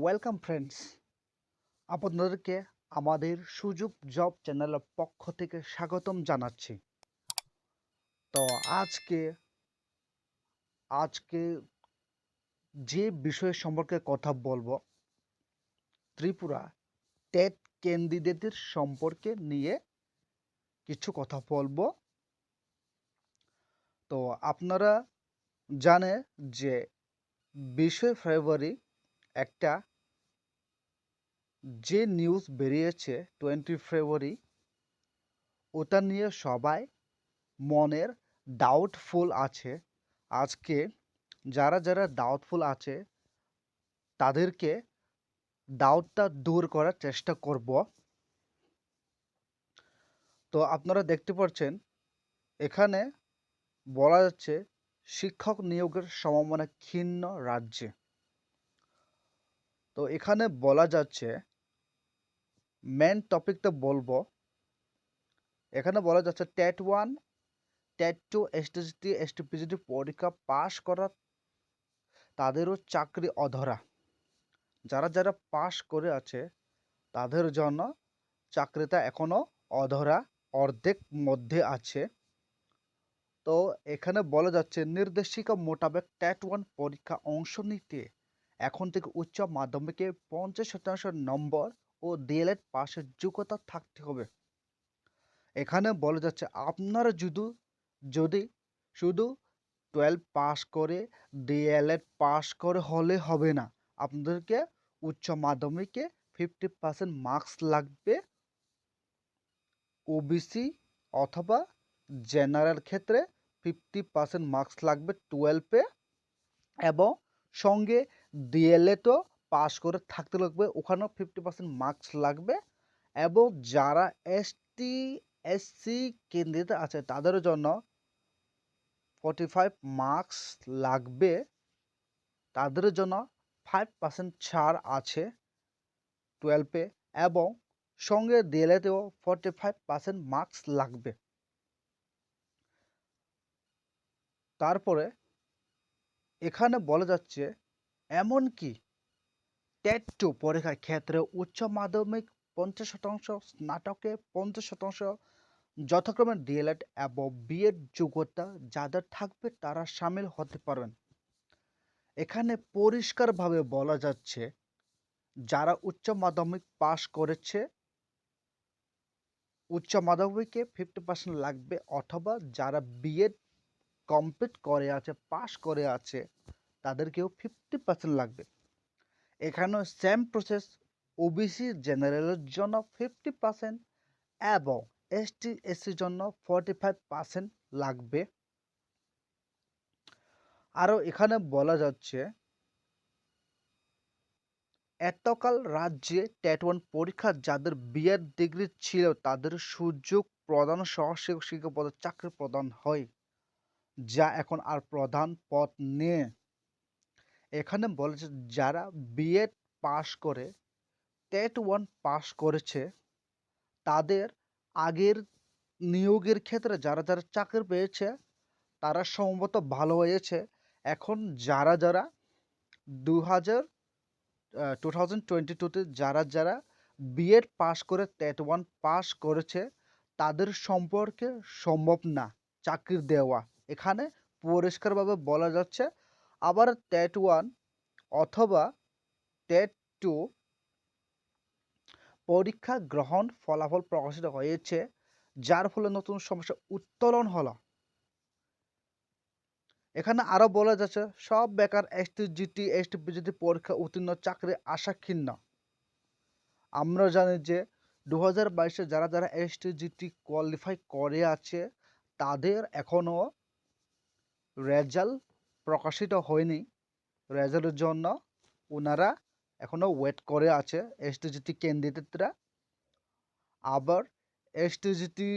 Welcome friends, আপনাদেরকে আমাদের সুযোগ জব চ্যানেলের পক্ষ থেকে স্বাগতম জানাচ্ছি। তো আজকে আজকে যে বিষয় সম্পর্কে কথা বলবো, ত্রিপুরা টেট ক্যান্ডিডেটের সম্পর্কে নিয়ে কিছু কথা বলবো। তো আপনারা জানে যে 20শে ফেব্রুয়ারি একটা যে নিউজ বেরিয়েছে, 20 ফেব্রুয়ারি, ওটা নিয়ে সবাই মনের ডাউটফুল আছে। আজকে যারা যারা ডাউটফুল আছে তাদেরকে ডাউটটা দূর করার চেষ্টা করব। তো আপনারা দেখতে পাচ্ছেন এখানে বলা যাচ্ছে শিক্ষক নিয়োগের সম্ভাবনা ক্ষীণ রাজ্যে। তো এখানে বলা যাচ্ছে, মেন টপিকটা বলবো, এখানে বলা যাচ্ছে টেট 1, টেট 2, এসটিজিটি এসটিপিজিটি পরীক্ষা পাশ করা তাদেরও চাকরি অধরা। যারা যারা পাশ করে আছে তাদের জন্য চাকরিটা এখনো অধরা, অর্ধেক মধ্যে আছে। তো এখানে বলা যাচ্ছে নির্দেশিকা মোতাবেক টেট 1 পরীক্ষা অংশ নিতে এখন থেকে উচ্চ মাধ্যমিকে 50% নম্বর ও ডিএলএড পাশের যোগ্যতা থাকতে হবে। এখানে বলা যাচ্ছে আপনারা যদি শুধু 12 পাস করে ডিএলএড পাস করে হলে হবে না, আপনাদেরকে উচ্চ মাধ্যমিকে 50% মার্কস লাগবে। ওবিসি অথবা জেনারেল ক্ষেত্রে 50% মার্কস লাগবে 12-এ, এবং সঙ্গে ডিএলএডও পাস করে থাকতে লাগবে, ওখানেও 50% মার্কস লাগবে। এবং যারা এসটি এসসি ক্যান্ডিডেট আছে তাদের জন্য 45 মার্কস লাগবে, তাদের জন্য 5% ছাড় আছে 12-এ, এবং সঙ্গে ডিএলএডেও 45% মার্কস লাগবে। তারপরে এখানে বলা যাচ্ছে এমনকি টেট 2 পরীক্ষার ক্ষেত্রে উচ্চ মাধ্যমিক 50%, স্নাতকে 50%, যথাক্রমে ডিএলএড এবং বিএড যোগ্যতা যাদের থাকবে তারা সামিল হতে পারবেন। এখানে পরিষ্কারভাবে বলা যাচ্ছে যারা উচ্চ মাধ্যমিক পাশ করেছে, উচ্চ মাধ্যমিকে 50% লাগবে, অথবা যারা বিএড কমপ্লিট করে আছে, পাশ করে আছে, তাদেরকেও 50% লাগবে। এখানেও সেম প্রসেস, ওবিসি জেনারেলের জন্য 50% এবং এসটি এসসির জন্য 45% লাগবে। আরও এখানে বলা যাচ্ছে এতকাল রাজ্যে টেট 1 পরীক্ষা যাদের বিএড ডিগ্রি ছিল তাদের সুযোগ প্রদান সহ শিক্ষক পদে চাকরি প্রদান হয়, যা এখন আর প্রধান পদ নেই। এখানে বলেছে যারা বিএড পাশ করে টেট 1 পাশ করেছে তাদের আগের নিয়োগের ক্ষেত্রে যারা যারা চাকরি পেয়েছে তারা সম্ভবত ভালো হয়েছে। এখন যারা যারা 2022-তে যারা যারা বিএড পাস করে টেট 1 পাস করেছে তাদের সম্পর্কে সম্ভব না চাকরি দেওয়া, এখানে পরিষ্কারভাবে বলা যাচ্ছে। আবার টেট 1 অথবা টেট 2 পরীক্ষা গ্রহণ ফলাফল প্রকাশিত হয়েছে, যার ফলে নতুন সমস্যা উত্তোলন হলো। এখানে আরো বলা যাচ্ছে সব বেকার এসটিজিটি এসটিপিজিটি পরীক্ষা উত্তীর্ণ চাকরির আশা ক্ষীণ। আমরা জানি যে 2022-এ যারা যারা এসটিজিটি কোয়ালিফাই করে আছে তাদের এখনো রেজাল্ট প্রকাশিত হয়নি। রেজাল্টের জন্য ওনারা এখনো ওয়েট করে আছে এসটিজিটি ক্যান্ডিডেটরা। আবার এসটিজিটি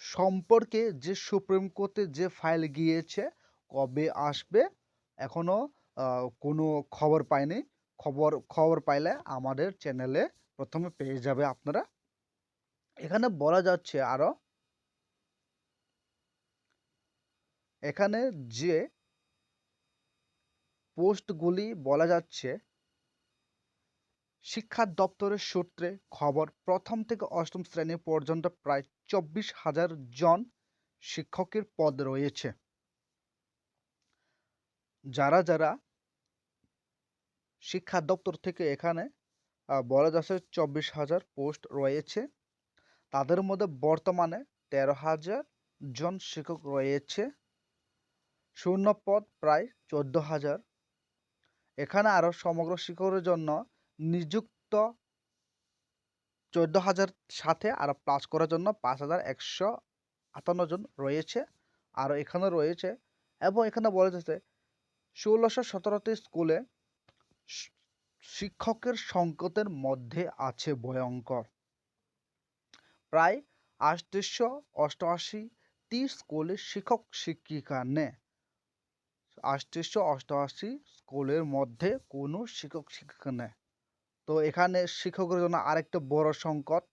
সম্পর্কে যে সুপ্রিম কোর্টে যে ফাইল গিয়েছে কবে আসবে এখনো কোনো খবর পাইনি। খবর পাইলে আমাদের চ্যানেলে প্রথমে পেয়ে যাবে আপনারা। এখানে বলা যাচ্ছে আরো, এখানে যে পোস্টগুলি বলা যাচ্ছে শিক্ষা দপ্তরের সূত্রে খবর, প্রথম থেকে অষ্টম শ্রেণী পর্যন্ত প্রায় 24,000 জন শিক্ষকের পদ রয়েছে। যারা যারা শিক্ষা দপ্তর থেকে এখানে বলা যাচ্ছে 24,000 পোস্ট রয়েছে, তাদের মধ্যে বর্তমানে 13,000 জন শিক্ষক রয়েছে, শূন্য পদ প্রায় 14,000। এখানে আরো সমগ্র শিক্ষকের জন্য নিযুক্ত 14,000 সাথে আরো প্লাস করার জন্য 5,158 জন রয়েছে। আর এখানে রয়েছে, এবং এখানে বলা যাচ্ছে 1617টি স্কুলে শিক্ষকের সংকটের মধ্যে আছে ভয়ঙ্কর। প্রায় 888টি স্কুলে শিক্ষক শিক্ষিকা নেই। 888 স্কুলের মধ্যে কোনো শিক্ষক শিক্ষিকা নেই। তো এখানে শিক্ষকের জন্য আরেকটা বড় সংকট।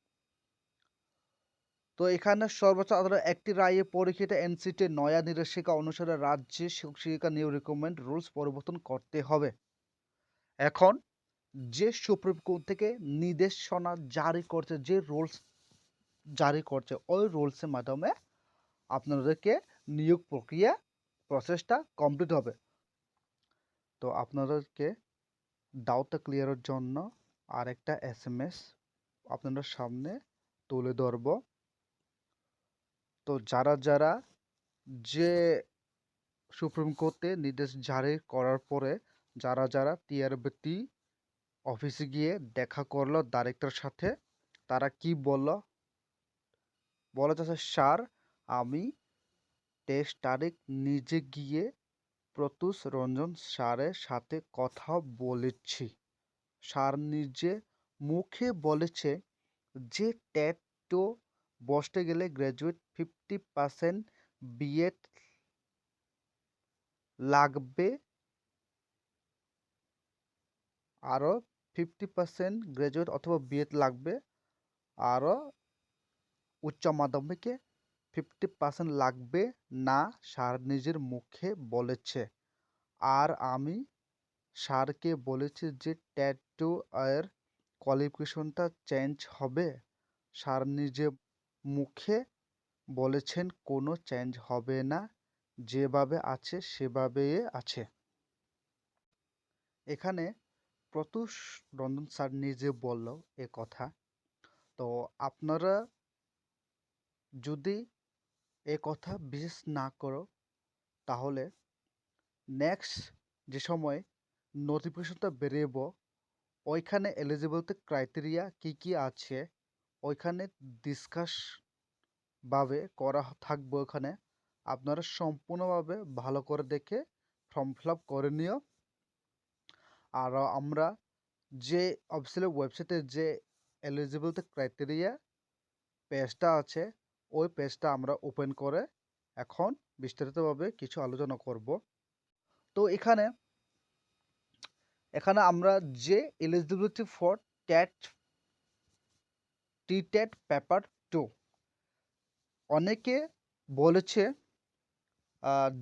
তো এখানে সর্বোচ্চ আদালত একটি রায়ে পরীক্ষিত এনসিটি নয়া নির্দেশিকা অনুসারে রাজ্যে শিক্ষক শিক্ষিকা নিয়োগ রিক্রুটমেন্ট রুলস পরিবর্তন করতে হবে। এখন যে সুপ্রিম কোর্ট থেকে নির্দেশনা জারি করছে, যে রুলস জারি করছে, ওই রুলসের মাধ্যমে আপনাদেরকে নিয়োগ প্রক্রিয়া প্রসেসটা কমপ্লিট হবে। তো আপনাদেরকে ডাউটটা ক্লিয়ারের জন্য আরেকটা এসএমএস আপনাদের সামনে তুলে ধরব। তো যারা যারা যে সুপ্রিম কোর্টে নির্দেশ জারি করার পরে যারা যারা টিআরবিটি অফিসে গিয়ে দেখা করলো ডাইরেক্টরের সাথে, তারা কি বলল? বলা যাচ্ছে, স্যার আমি 23 তারিখ নিজে গিয়ে প্রত্যুষ রঞ্জন স্যারের সাথে কথা বলেছি। স্যার নিজে মুখে বলেছে যে টেট তো বসতে গেলে গ্র্যাজুয়েট 50% বিএড লাগবে, আরও 50% গ্র্যাজুয়েট অথবা বিএড লাগবে, আরও উচ্চ মাধ্যমিকে 50% লাগবে না, স্যার নিজের মুখে বলেছে। আর আমি স্যারকে বলেছি যে টেট টু এর কোয়ালিফিকেশনটা চেঞ্জ হবে। স্যার নিজে মুখে বলেছেন কোনো চেঞ্জ হবে না, যেভাবে আছে সেভাবেই আছে। এখানে প্রত্যুষ রঞ্জন স্যার নিজে বলল এ কথা। তো আপনারা যদি এ কথা বিশ্বাস না করো, তাহলে নেক্সট যে সময় নোটিফিকেশনটা বেরিয়েব, ওইখানে এলিজিবিলিটি ক্রাইটেরিয়া কি কি আছে ওইখানে ডিসকাস ভাবে করা থাকবে। ওখানে আপনারা সম্পূর্ণভাবে ভালো করে দেখে ফর্ম ফিল আপ করে নিও। আর আমরা যে অফিসিয়াল ওয়েবসাইটে যে এলিজিবিলিটি ক্রাইটেরিয়া পেজটা আছে, ওই পেজটা আমরা ওপেন করে এখন বিস্তারিতভাবে কিছু আলোচনা করব। তো এখানে আমরা যে এলিজিবিলিটি ফর টেট টি-টেট পেপার 2, অনেকে বলেছে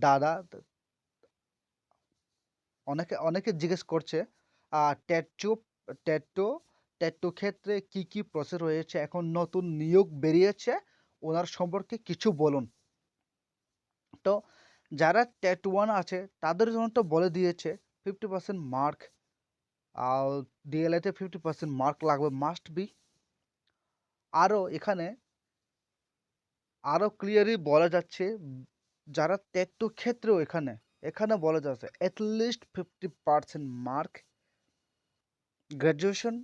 দাদা, অনেকে জিজ্ঞেস করছে টেট টু ক্ষেত্রে কি কি প্রসেস রয়েছে, এখন নতুন নিয়োগ বেরিয়েছে, ওনার সম্পর্কে কিছু বলুন। তো যারা টেট 1 আছে তাদের জন্য তো বলে দিয়েছে 50% মার্ক, আর ডিএলএতে 50% মার্ক লাগবে, মাস্ট বি। আরও এখানে আরও ক্লিয়ারলি বলা যাচ্ছে, যারা টেট টু ক্ষেত্রেও এখানে বলা যাচ্ছে at least 50% mark, graduation,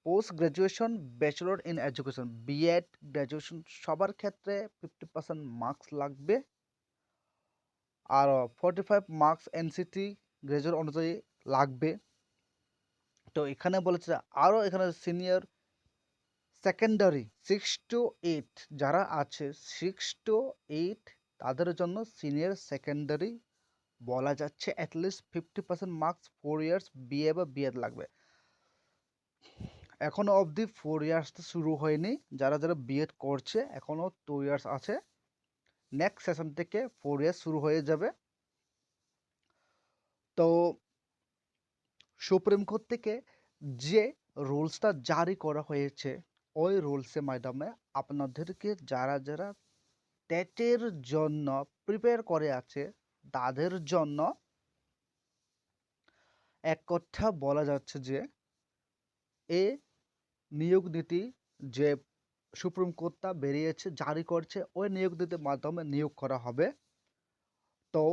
post graduation, bachelor in education, BEd, graduation সবার ক্ষেত্রে 50% মার্কস লাগবে। আর 45 মার্কস এনসিটি গ্র্যাজুয়েট অনুযায়ী লাগবে। তো এখানে বলেছে আরও এখানে সিনিয়র সেকেন্ডারি 6 to 8 যারা আছে, 6 to 8 তাদের জন্য সিনিয়র সেকেন্ডারি বলা যাচ্ছে অ্যাটলিস্ট 50% মার্কস, 4 ইয়ার্স বিএ বা বিএড লাগবে। এখনো অবধি 4 ইয়ার্স তো শুরু হয়নি, যারা যারা বিএড করছে এখনো 2 ইয়ার্স আছে, নেক্সট সেশন থেকে 4 ইয়ার্স শুরু হয়ে যাবে। তো সুপ্রিম কোর্ট থেকে যে রুলসটা জারি করা হয়েছে ওই রুলসের মাধ্যমে আপনাদেরকে যারা যারা টেটের জন্য প্রিপেয়ার করে আছে তাদের জন্য এক কথা বলা যাচ্ছে যে এ নিয়োগ নীতি যে সুপ্রিম কোর্টটা বেরিয়েছে জারি করছে ওই নিয়োগ নীতির মাধ্যমে নিয়োগ করা হবে। তো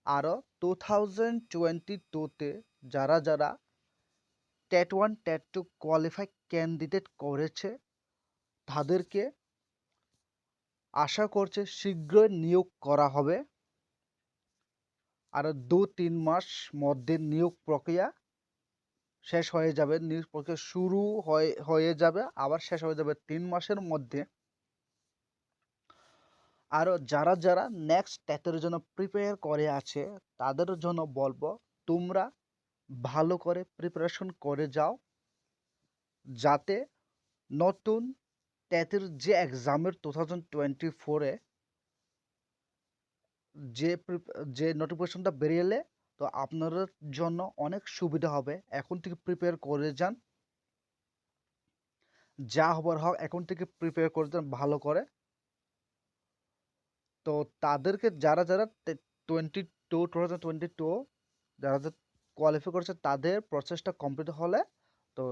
আরও 2022-তে যারা যারা টেট 1 টেট 2 কোয়ালিফাই ক্যান্ডিডেট করেছে তাদেরকে আশা করছে শীঘ্রই নিয়োগ করা হবে। আরও 2-3 মাস মধ্যে নিয়োগ প্রক্রিয়া শেষ হয়ে যাবে, নিয়োগ প্রক্রিয়া শুরু হয়ে যাবে আবার শেষ হয়ে যাবে 3 মাসের মধ্যে। আরও যারা যারা নেক্সট টেটের জন্য প্রিপেয়ার করে আছে তাদের জন্য বলবো তোমরা ভালো করে প্রিপারেশন করে যাও, যাতে নতুন টেটের যে এক্সামের 2024-এ যে নোটিফিকেশনটা বেরিয়ে তো আপনাদের জন্য অনেক সুবিধা হবে। এখন থেকে প্রিপেয়ার করে যান, যা হবার হোক এখন থেকে প্রিপেয়ার করে যান ভালো করে। তো তাদেরকে যারা যারা 2022 যারা যারা কোয়ালিফাই করেছে তাদের প্রসেসটা কমপ্লিট হলে তো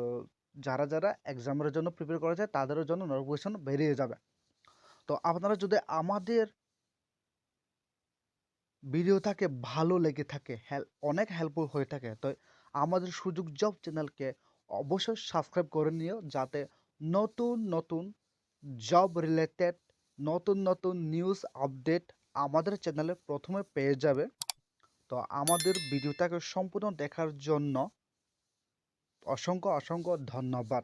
যারা যারা এক্সামের জন্য প্রিপেয়ার করেছে তাদের জন্য নোটিফিকেশন বেরিয়ে যাবে। তো আপনারা যদি আমাদের ভিডিও থাকে ভালো লেগে থাকে, অনেক হেল্পফুল হয়ে থাকে, তো আমাদের সুযোগ জব চ্যানেলকে অবশ্যই সাবস্ক্রাইব করে নিও, যাতে নতুন নতুন জব রিলেটেড নতুন নতুন নিউজ আপডেট আমাদের চ্যানেলে প্রথমে পেয়ে যাবে। তো আমাদের ভিডিওটাকে সম্পূর্ণ দেখার জন্য অসংখ্য অসংখ্য ধন্যবাদ।